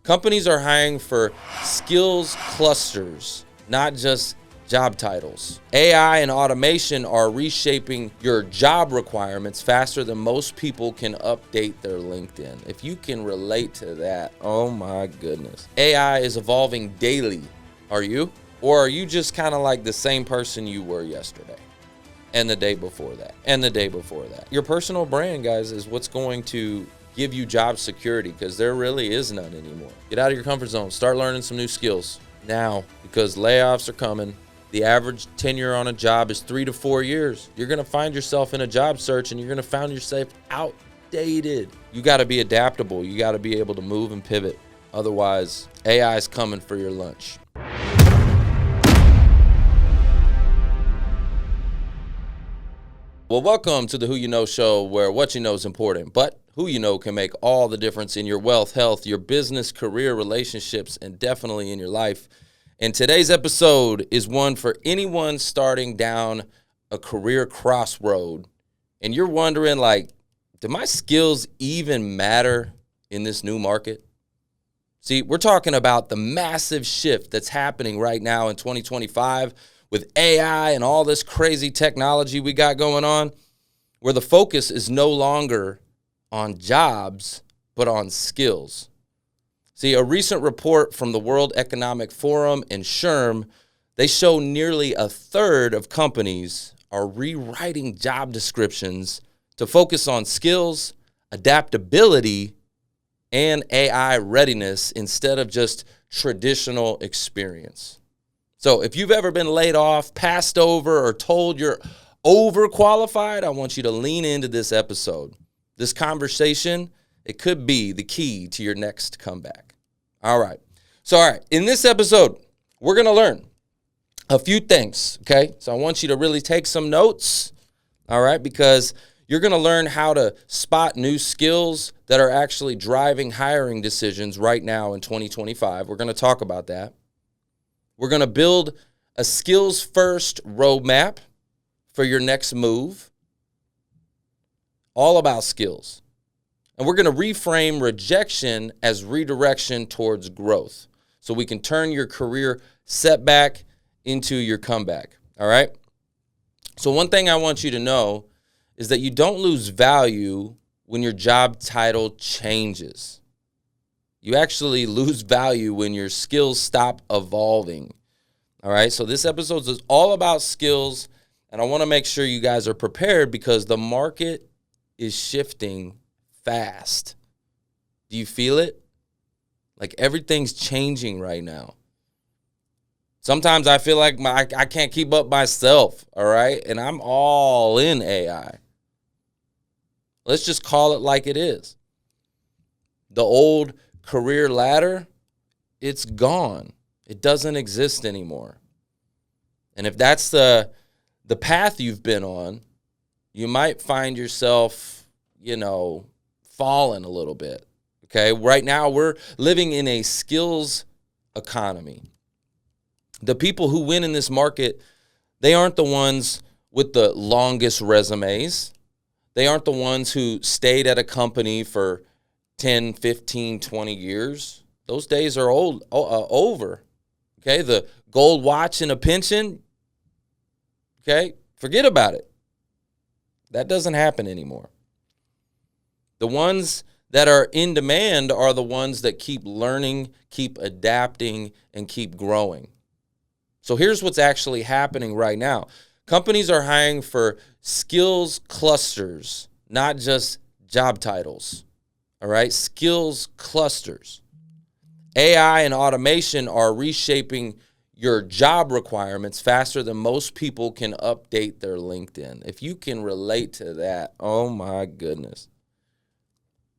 Companies are hiring for skills clusters, not just job titles. AI and automation are reshaping your job requirements faster than most people can update their LinkedIn. If you can relate to that, oh my goodness. AI is evolving daily. Are you? Or are you just kind of like the same person you were yesterday? And the day before that, and the day before that. Your personal brand, guys, is what's going to give you job security, because there really is none anymore. Get out of your comfort zone. Start learning some new skills now, because layoffs are coming. The average tenure on a job is 3 to 4 years. You're going to find yourself in a job search and you're going to find yourself outdated. You got to be adaptable. You got to be able to move and pivot. Otherwise, AI is coming for your lunch. Well, welcome to the Who You Know show, where what you know is important, but who you know can make all the difference in your wealth, health, your business, career, relationships, and definitely in your life. And today's episode is one for anyone starting down a career crossroad. And you're wondering, like, do my skills even matter in this new market? See, we're talking about the massive shift that's happening right now in 2025 with AI and all this crazy technology we got going on, where the focus is no longer on jobs, but on skills. See, a recent report from the World Economic Forum and SHRM, they show nearly a third of companies are rewriting job descriptions to focus on skills, adaptability, and AI readiness instead of just traditional experience. So if you've ever been laid off, passed over, or told you're overqualified, I want you to lean into this episode. This conversation, it could be the key to your next comeback. All right. In this episode, we're going to learn a few things, okay? So I want you to really take some notes, all right, because you're going to learn how to spot new skills that are actually driving hiring decisions right now in 2025. We're going to talk about that. We're going to build a skills-first roadmap for your next move, all about skills. And we're going to reframe rejection as redirection towards growth, so we can turn your career setback into your comeback, all right? So one thing I want you to know is that you don't lose value when your job title changes. You actually lose value when your skills stop evolving. All right, so this episode is all about skills, and I want to make sure you guys are prepared because the market is shifting fast. Do you feel it? Like everything's changing right now. Sometimes I feel like I can't keep up myself, all right? And I'm all in AI. Let's just call it like it is. The old career ladder, it's gone. It doesn't exist anymore. And if that's the path you've been on, you might find yourself, falling a little bit. Okay? Right now, we're living in a skills economy. The people who win in this market, they aren't the ones with the longest resumes. They aren't the ones who stayed at a company for 10, 15, 20 years. Those days are over. Okay, the gold watch and a pension, okay, forget about it. That doesn't happen anymore. The ones that are in demand are the ones that keep learning, keep adapting, and keep growing. So here's what's actually happening right now. Companies are hiring for skills clusters, not just job titles. All right, skills clusters. AI and automation are reshaping your job requirements faster than most people can update their LinkedIn. If you can relate to that, oh my goodness.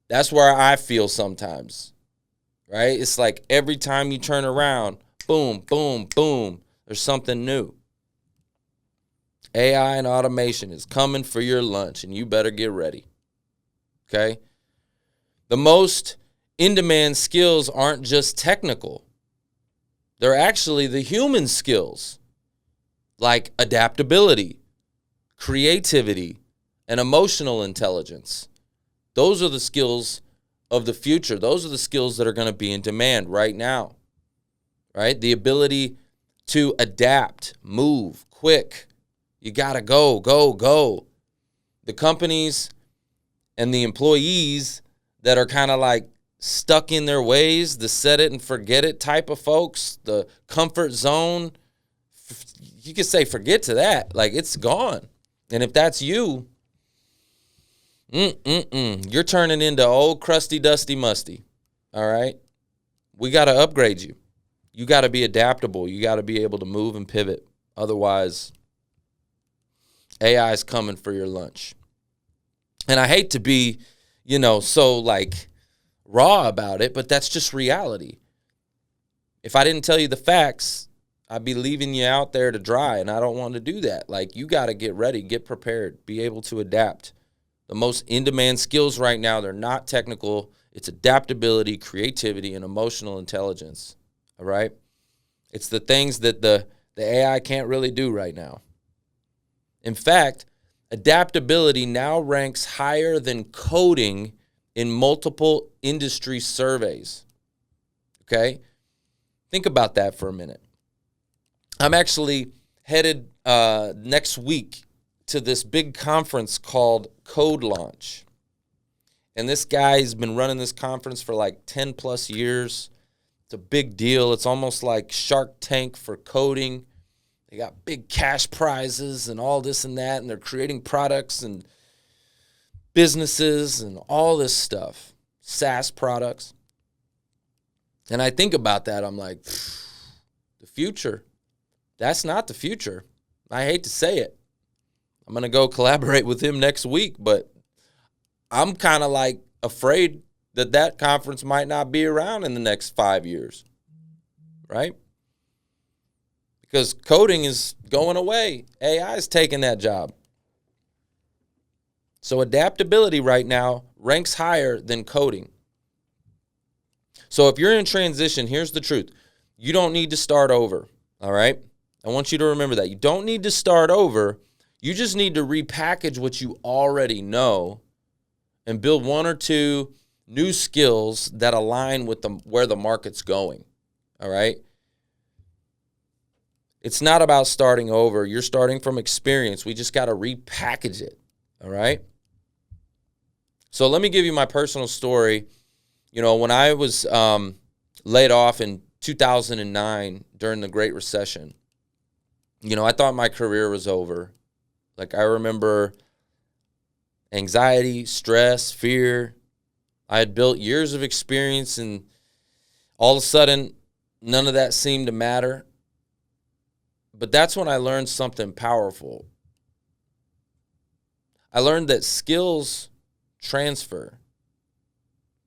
That's where I feel sometimes, right? It's like every time you turn around, boom, boom, boom, there's something new. AI and automation is coming for your lunch, and you better get ready, okay? The most in-demand skills aren't just technical. They're actually the human skills, like adaptability, creativity, and emotional intelligence. Those are the skills of the future. Those are the skills that are going to be in demand right now, right? The ability to adapt, move quick. You got to go, go, go. The companies and the employees that are kind of like stuck in their ways, the set it and forget it type of folks, the comfort zone, you could say forget to that. Like, it's gone. And if that's you, you're turning into old crusty, dusty, musty. All right? We got to upgrade you. You got to be adaptable. You got to be able to move and pivot. Otherwise, AI is coming for your lunch. And I hate to be, so like raw about it, but that's just reality. If I didn't tell you the facts, I'd be leaving you out there to dry, and I don't want to do that. Like, you got to get ready, get prepared, be able to adapt. The most in-demand skills right now, they're not technical. It's adaptability, creativity, and emotional intelligence, all right? It's the things that the AI can't really do right now. In fact, adaptability now ranks higher than coding in multiple industry surveys, okay? Think about that for a minute. I'm actually headed next week to this big conference called Code Launch. And this guy's been running this conference for like 10 plus years. It's a big deal. It's almost like Shark Tank for coding. They got big cash prizes and all this and that, and they're creating products and businesses and all this stuff, SaaS products. And I think about that, I'm like, the future, that's not the future. I hate to say it. I'm going to go collaborate with him next week, but I'm kind of like afraid that conference might not be around in the next 5 years, right? Because coding is going away. AI is taking that job. So adaptability right now ranks higher than coding. So if you're in transition, here's the truth. You don't need to start over, all right? I want you to remember that. You don't need to start over. You just need to repackage what you already know and build one or two new skills that align with where the market's going, all right? It's not about starting over. You're starting from experience. We just got to repackage it, all right? So let me give you my personal story. When I was laid off in 2009 during the Great Recession, I thought my career was over. Like, I remember anxiety, stress, fear. I had built years of experience, and all of a sudden, none of that seemed to matter. But that's when I learned something powerful. I learned that skills transfer.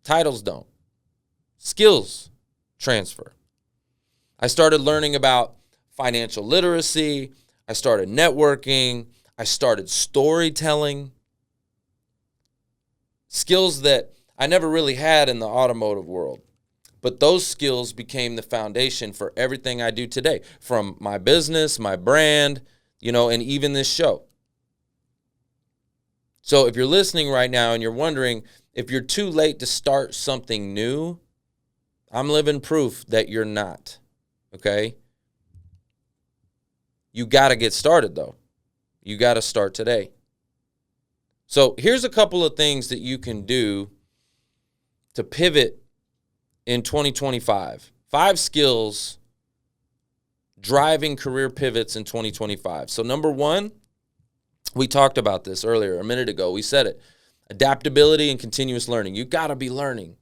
Titles don't. Skills transfer. I started learning about financial literacy. I started networking. I started storytelling. Skills that I never really had in the automotive world. But those skills became the foundation for everything I do today, from my business, my brand, and even this show. So if you're listening right now and you're wondering if you're too late to start something new, I'm living proof that you're not, okay? You got to get started, though. You got to start today. So here's a couple of things that you can do to pivot in 2025. 5 skills driving career pivots in 2025. So number 1, we talked about this earlier, a minute ago. We said it. Adaptability and continuous learning. You got to be learning.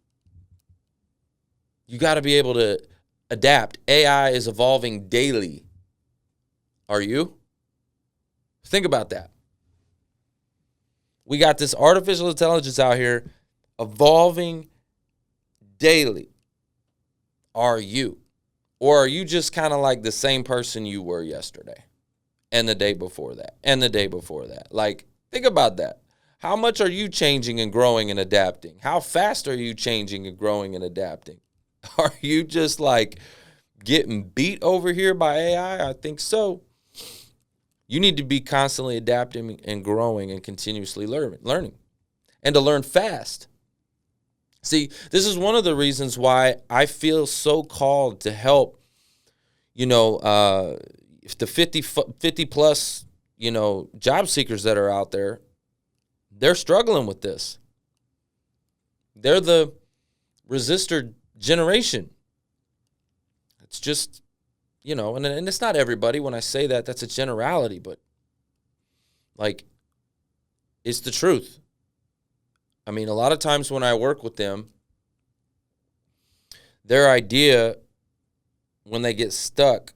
You got to be able to adapt. AI is evolving daily. Are you? Think about that. We got this artificial intelligence out here evolving daily. Are you? Or are you just kind of like the same person you were yesterday and the day before that and the day before that? Like, think about that. How much are you changing and growing and adapting? How fast are you changing and growing and adapting? Are you just like getting beat over here by AI? I think so. You need to be constantly adapting and growing and continuously learning and to learn fast. See, this is one of the reasons why I feel so called to help, the 50 plus, job seekers that are out there. They're struggling with this. They're the resistor generation. It's just, and it's not everybody. When I say that, that's a generality, but like, it's the truth. I mean, a lot of times when I work with them, their idea when they get stuck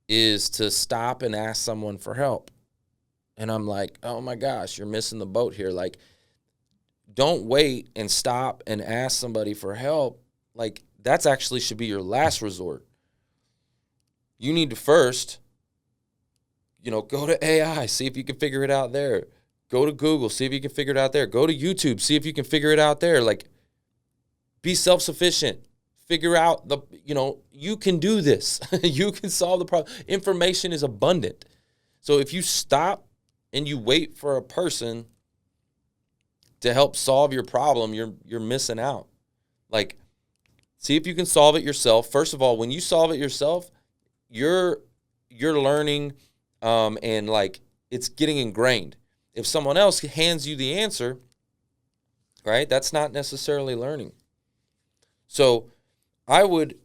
is to stop and ask someone for help. And I'm like, oh my gosh, you're missing the boat here. Like, don't wait and stop and ask somebody for help. Like, that's actually should be your last resort. You need to first, go to AI, see if you can figure it out there. Go to Google, see if you can figure it out there. Go to YouTube, see if you can figure it out there. Like, be self-sufficient. Figure out you can do this. You can solve the problem. Information is abundant. So if you stop and you wait for a person to help solve your problem, you're missing out. Like, see if you can solve it yourself. First of all, when you solve it yourself, you're learning, and like it's getting ingrained. If someone else hands you the answer, right, that's not necessarily learning. So I would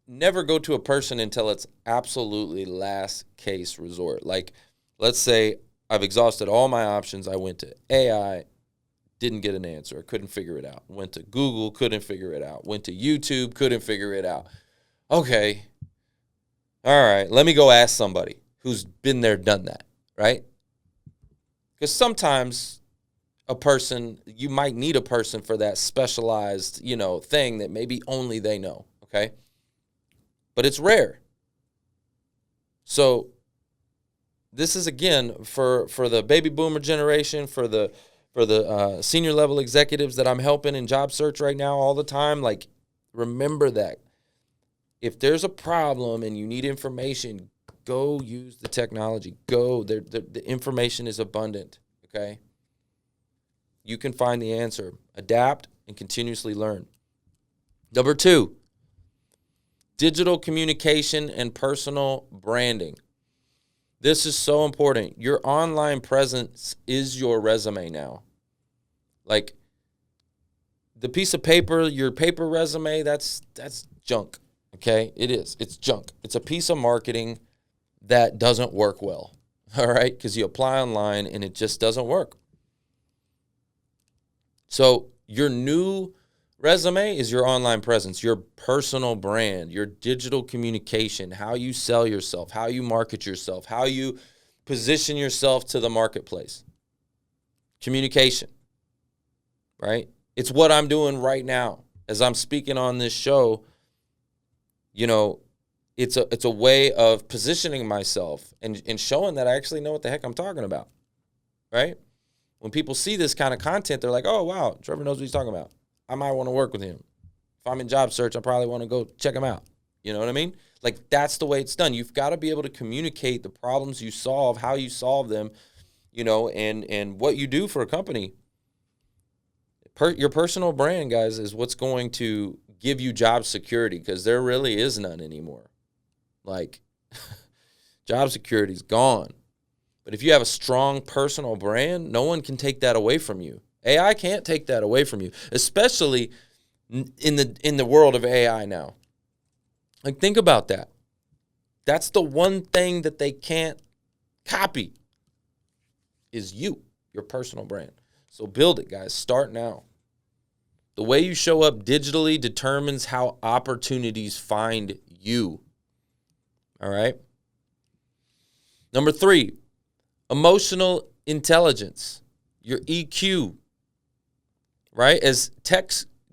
never go to a person until it's absolutely last case resort. Like, let's say I've exhausted all my options. I went to AI, didn't get an answer. Couldn't figure it out. Went to Google, couldn't figure it out. Went to YouTube, couldn't figure it out. Okay. All right. Let me go ask somebody who's been there, done that, right? Because sometimes you might need a person for that specialized, thing that maybe only they know, okay? But it's rare. So this is, again, for the baby boomer generation, for the senior level executives that I'm helping in job search right now all the time. Like, remember that. If there's a problem and you need information, go use the technology. Go. The information is abundant, okay? You can find the answer. Adapt and continuously learn. Number 2, digital communication and personal branding. This is so important. Your online presence is your resume now. Like, the piece of paper, your paper resume, that's junk, okay? It is. It's junk. It's a piece of marketing that doesn't work well, all right? Because you apply online and it just doesn't work. So your new resume is your online presence, your personal brand, your digital communication, how you sell yourself, how you market yourself, how you position yourself to the marketplace. Communication, right? It's what I'm doing right now as I'm speaking on this show. It's a way of positioning myself and showing that I actually know what the heck I'm talking about, right? When people see this kind of content, they're like, oh, wow, Trevor knows what he's talking about. I might want to work with him. If I'm in job search, I probably want to go check him out. You know what I mean? Like, that's the way it's done. You've got to be able to communicate the problems you solve, how you solve them, and what you do for a company. Your personal brand, guys, is what's going to give you job security, because there really is none anymore. Like, job security is gone. But if you have a strong personal brand, no one can take that away from you. AI can't take that away from you, especially in the world of AI now. Like, think about that. That's the one thing that they can't copy is you, your personal brand. So build it, guys. Start now. The way you show up digitally determines how opportunities find you. All right? Number 3, emotional intelligence, your EQ, right? As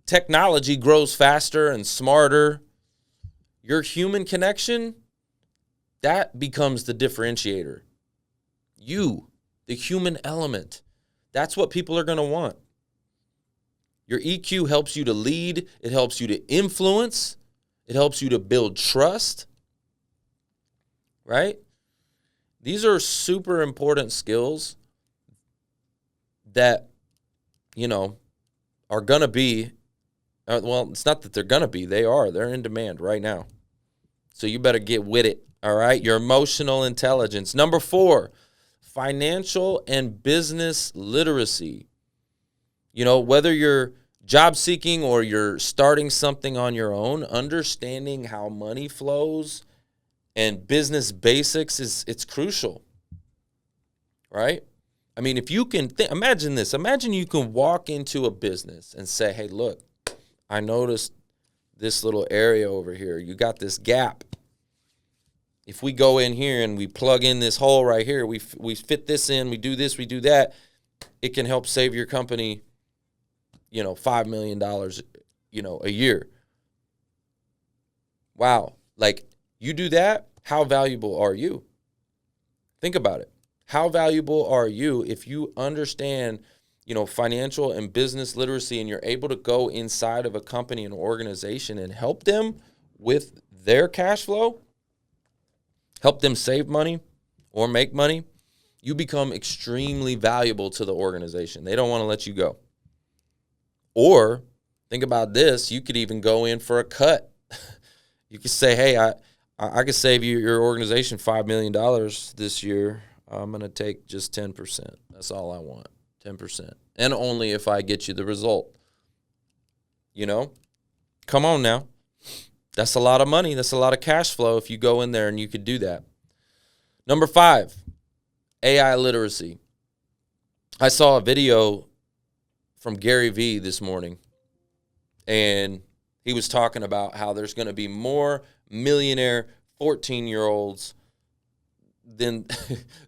technology grows faster and smarter, your human connection, that becomes the differentiator. You, the human element, that's what people are going to want. Your EQ helps you to lead. It helps you to influence. It helps you to build trust, right? These are super important skills that, are going to be, well, it's not that they're going to be, they're in demand right now. So you better get with it, all right? Your emotional intelligence. Number 4, financial and business literacy. You know, whether you're job seeking or you're starting something on your own, understanding how money flows and business basics it's crucial, right? I mean, if you can imagine this. Imagine you can walk into a business and say, hey, look, I noticed this little area over here. You got this gap. If we go in here and we plug in this hole right here, we fit this in, we do this, we do that, it can help save your company, $5 million, a year. Wow. Like, you do that, how valuable are you? Think about it. How valuable are you if you understand, financial and business literacy, and you're able to go inside of a company and organization and help them with their cash flow, help them save money or make money? You become extremely valuable to the organization. They don't want to let you go. Or think about this. You could even go in for a cut. You could say, hey, I could save your organization $5 million this year. I'm going to take just 10%. That's all I want, 10%. And only if I get you the result. Come on now. That's a lot of money. That's a lot of cash flow if you go in there and you could do that. Number 5, AI literacy. I saw a video from Gary Vee this morning, and he was talking about how there's going to be more millionaire 14-year-olds than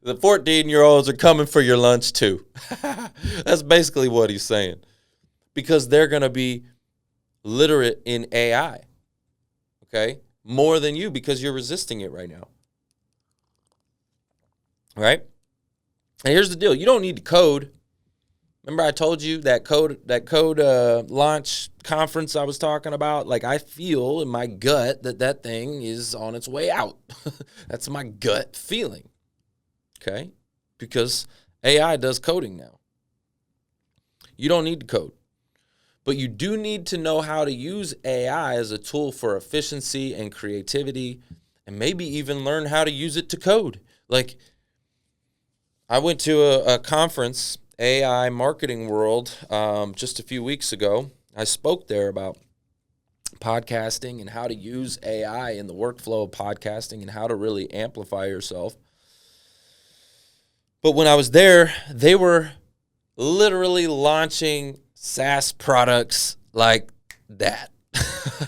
the 14-year-olds are coming for your lunch too. That's basically what he's saying, because they're going to be literate in AI, okay, more than you, because you're resisting it right now, right? And here's the deal. You don't need to code. Remember I told you that code launch conference I was talking about? Like, I feel in my gut that thing is on its way out. That's my gut feeling, okay? Because AI does coding now. You don't need to code. But you do need to know how to use AI as a tool for efficiency and creativity, and maybe even learn how to use it to code. Like, I went to a conference, AI Marketing World, just a few weeks ago. I spoke there about podcasting and how to use AI in the workflow of podcasting and how to really amplify yourself. But when I was there, they were literally launching SaaS products like that.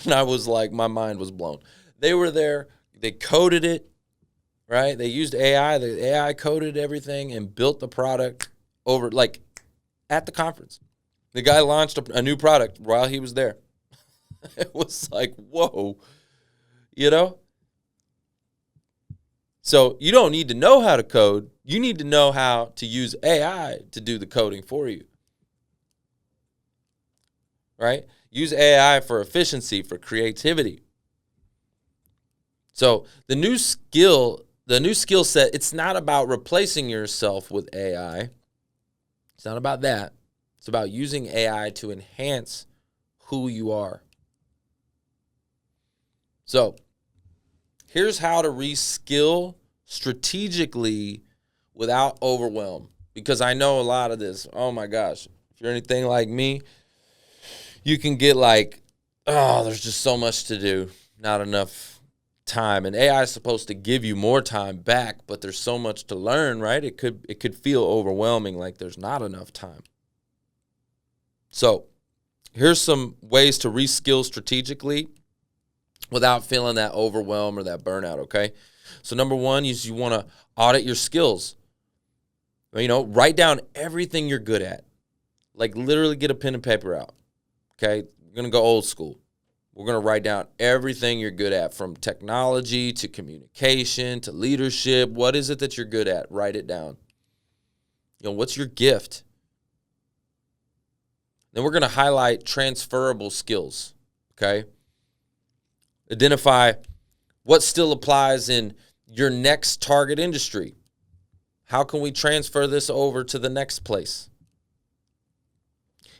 And I was like, my mind was blown. They were there, they coded it, right? They used AI, the AI coded everything and built the product over, like, at the conference. The guy launched a new product while he was there. It was like, whoa, So you don't need to know how to code. You need to know how to use AI to do the coding for you, right? Use AI for efficiency, for creativity. So the new skill set, it's not about replacing yourself with AI. It's not about that. It's about using AI to enhance who you are. So here's how to reskill strategically without overwhelm. Because I know a lot of this, oh my gosh, if you're anything like me, you can get like, oh, there's just so much to do, not enough time. And AI is supposed to give you more time back, but there's so much to learn, right? It could feel overwhelming, like there's not enough time. So here's some ways to reskill strategically without feeling that overwhelm or that burnout, okay? So number 1 is you want to audit your skills. Write down everything you're good at. Like, literally get a pen and paper out, okay? We're going to go old school. We're going to write down everything you're good at, from technology to communication to leadership. What is it that you're good at? Write it down. What's your gift? Then we're going to highlight transferable skills, okay? Identify what still applies in your next target industry. How can we transfer this over to the next place?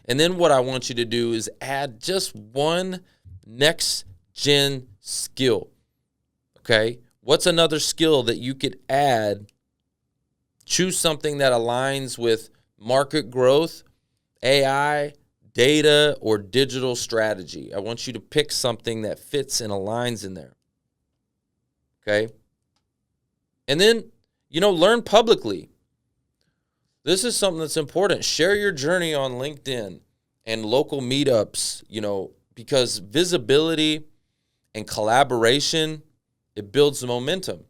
And then what I want you to do is add just one next gen skill. Okay? What's another skill that you could add? Choose something that aligns with market growth, AI, data, or digital strategy. I want you to pick something that fits and aligns in there. Okay? And then, learn publicly. This is something that's important. Share your journey on LinkedIn and local meetups, because visibility and collaboration, it builds momentum.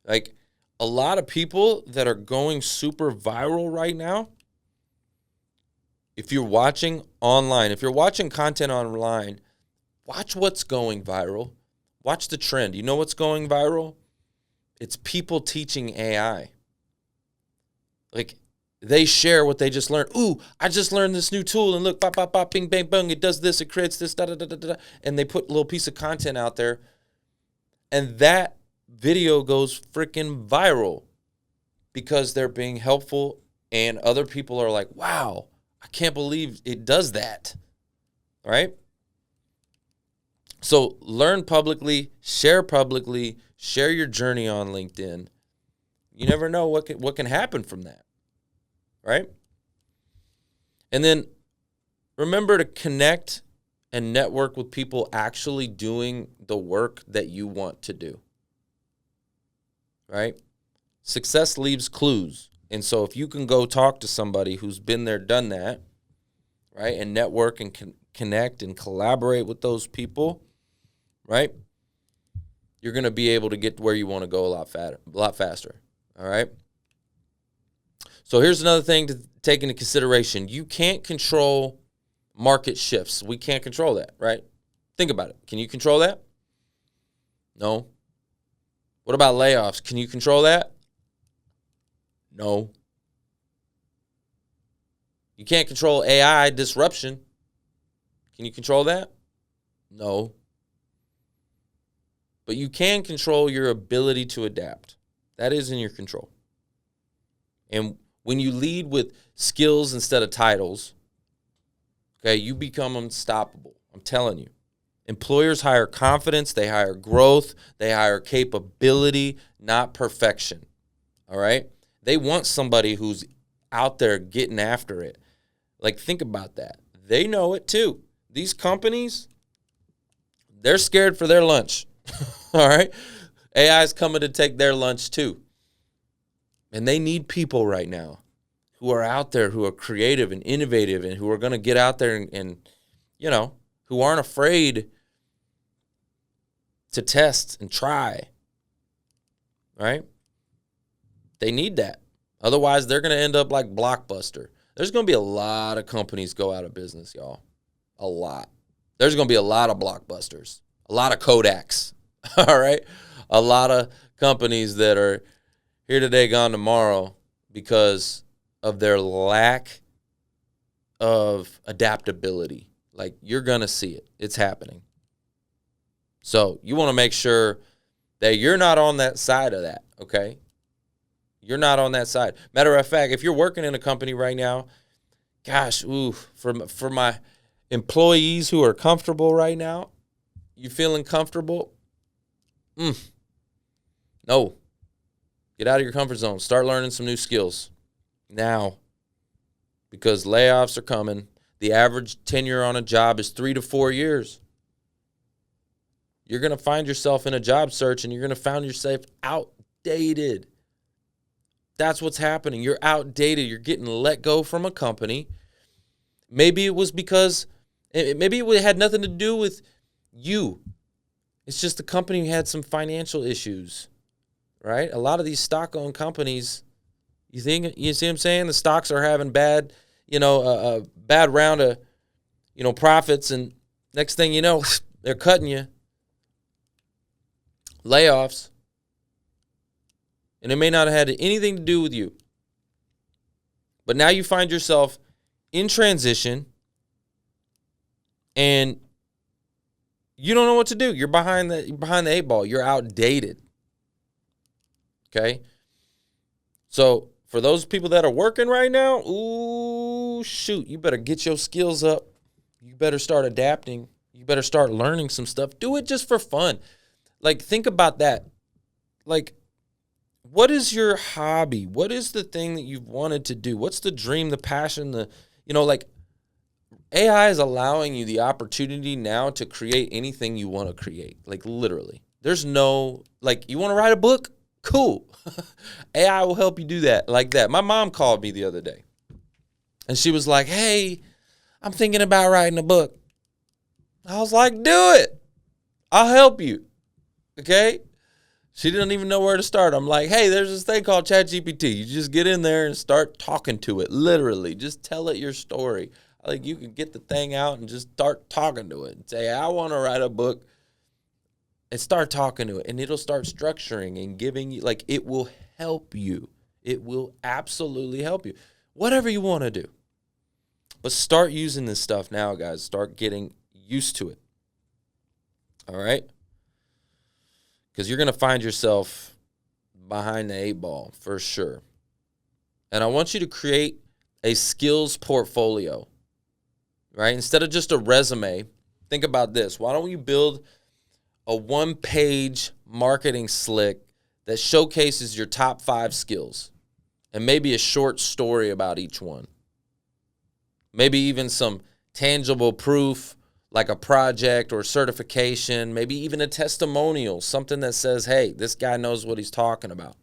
Like, a lot of people that are going super viral right now, if you're watching online, if you're watching content online, watch what's going viral. Watch the trend. You know what's going viral? It's people teaching AI. Like, they share what they just learned. Ooh, I just learned this new tool, and look, bop, bop, bop, bing, bang, bang, it does this, it creates this, da, da, da, da, da. And they put a little piece of content out there, and that video goes freaking viral because they're being helpful, and other people are like, wow, I can't believe it does that, right? So learn publicly, share your journey on LinkedIn. You never know what can happen from that, right? And then remember to connect and network with people actually doing the work that you want to do, right? Success leaves clues. And so if you can go talk to somebody who's been there, done that, right, and network and connect and collaborate with those people, right, you're going to be able to get to where you want to go a lot faster. All right. So here's another thing to take into consideration. You can't control market shifts. We can't control that, right? Think about it. Can you control that? No. What about layoffs? Can you control that? No. You can't control AI disruption. Can you control that? No. But you can control your ability to adapt. That is in your control. And when you lead with skills instead of titles, okay, you become unstoppable. I'm telling you. Employers hire confidence, they hire growth, they hire capability, not perfection. All right? They want somebody who's out there getting after it. Like, think about that. They know it too. These companies, they're scared for their lunch. All right? AI is coming to take their lunch too. And they need people right now who are out there, who are creative and innovative, and who are going to get out there and who aren't afraid to test and try. Right? They need that. Otherwise, they're going to end up like Blockbuster. There's going to be a lot of companies go out of business, y'all. A lot. There's going to be a lot of Blockbusters, a lot of Kodaks. All right? A lot of companies that are here today, gone tomorrow because of their lack of adaptability. Like, you're going to see it. It's happening. So you want to make sure that you're not on that side of that, okay? You're not on that side. Matter of fact, if you're working in a company right now, gosh, for my employees who are comfortable right now, you feeling comfortable? No. Get out of your comfort zone. Start learning some new skills now, because layoffs are coming. The average tenure on a job is 3 to 4 years. You're going to find yourself in a job search, and you're going to find yourself outdated. That's what's happening. You're outdated. You're getting let go from a company. Maybe it was because, maybe it had nothing to do with you. It's just the company had some financial issues, right? A lot of these stock-owned companies, you see what I'm saying? The stocks are having bad, a bad round of, profits, and next thing you know, they're cutting you. Layoffs. And it may not have had anything to do with you. But now you find yourself in transition, and you don't know what to do. You're behind the eight ball. You're outdated. Okay? So for those people that are working right now, ooh, shoot, you better get your skills up. You better start adapting. You better start learning some stuff. Do it just for fun. Like, think about that. Like, what is your hobby? What is the thing that you've wanted to do? What's the dream, the passion, like AI is allowing you the opportunity now to create anything you want to create. Like, literally. There's no, like, you want to write a book? Cool. AI will help you do that like that. My mom called me the other day, and she was like, hey, I'm thinking about writing a book. I was like, do it. I'll help you. Okay? She didn't even know where to start. I'm like, hey, there's this thing called ChatGPT. You just get in there and start talking to it, literally. Just tell it your story. Like, you can get the thing out and just start talking to it and say, I want to write a book, and start talking to it. And it'll start structuring and giving you, like, it will help you. It will absolutely help you. Whatever you want to do. But start using this stuff now, guys. Start getting used to it. All right? Because you're going to find yourself behind the 8 ball for sure. And I want you to create a skills portfolio, right? Instead of just a resume, think about this. Why don't you build a 1-page marketing slick that showcases your top 5 skills and maybe a short story about each one? Maybe even some tangible proof, like a project or certification, maybe even a testimonial, something that says, hey, this guy knows what he's talking about.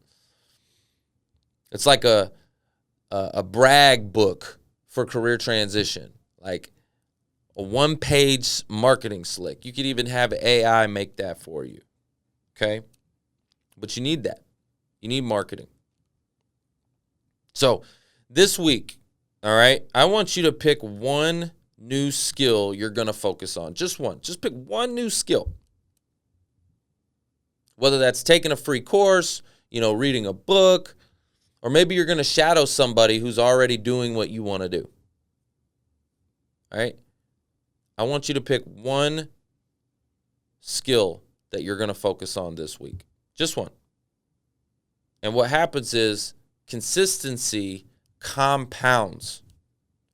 It's like a brag book for career transition, like a 1-page marketing slick. You could even have AI make that for you, okay? But you need that. You need marketing. So this week, all right, I want you to pick one new skill you're going to focus on. Just one. Just pick one new skill. Whether that's taking a free course, reading a book, or maybe you're going to shadow somebody who's already doing what you want to do. All right? I want you to pick one skill that you're going to focus on this week. Just one. And what happens is consistency compounds.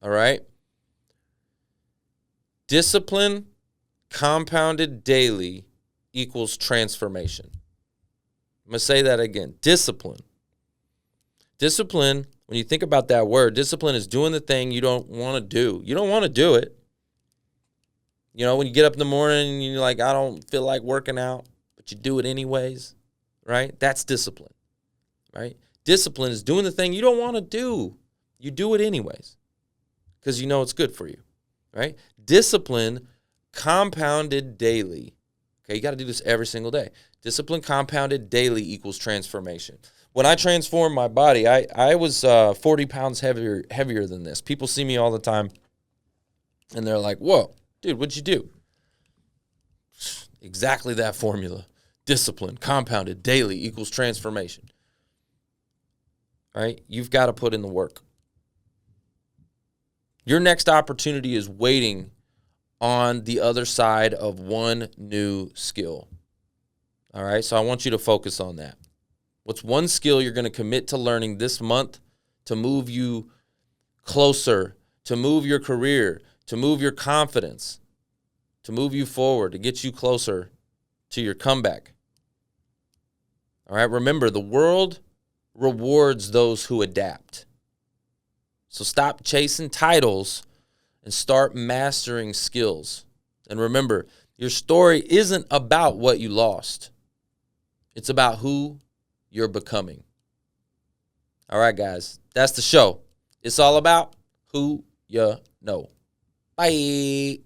All right? Discipline compounded daily equals transformation. I'm going to say that again. Discipline. Discipline, when you think about that word, discipline is doing the thing you don't want to do. You don't want to do it. When you get up in the morning and you're like, I don't feel like working out, but you do it anyways, right? That's discipline, right? Discipline is doing the thing you don't want to do. You do it anyways because you know it's good for you, right? Discipline compounded daily. Okay, you got to do this every single day. Discipline compounded daily equals transformation. When I transformed my body, I was 40 pounds heavier than this. People see me all the time, and they're like, whoa, dude, what'd you do? Exactly that formula. Discipline compounded daily equals transformation. All right? You've got to put in the work. Your next opportunity is waiting on the other side of one new skill. All right? So I want you to focus on that. What's one skill you're going to commit to learning this month to move you closer, to move your career, to move your confidence, to move you forward, to get you closer to your comeback? All right? Remember, the world rewards those who adapt. So stop chasing titles and start mastering skills. And remember, your story isn't about what you lost. It's about who you're becoming. All right, guys, that's the show. It's all about who you know. Bye.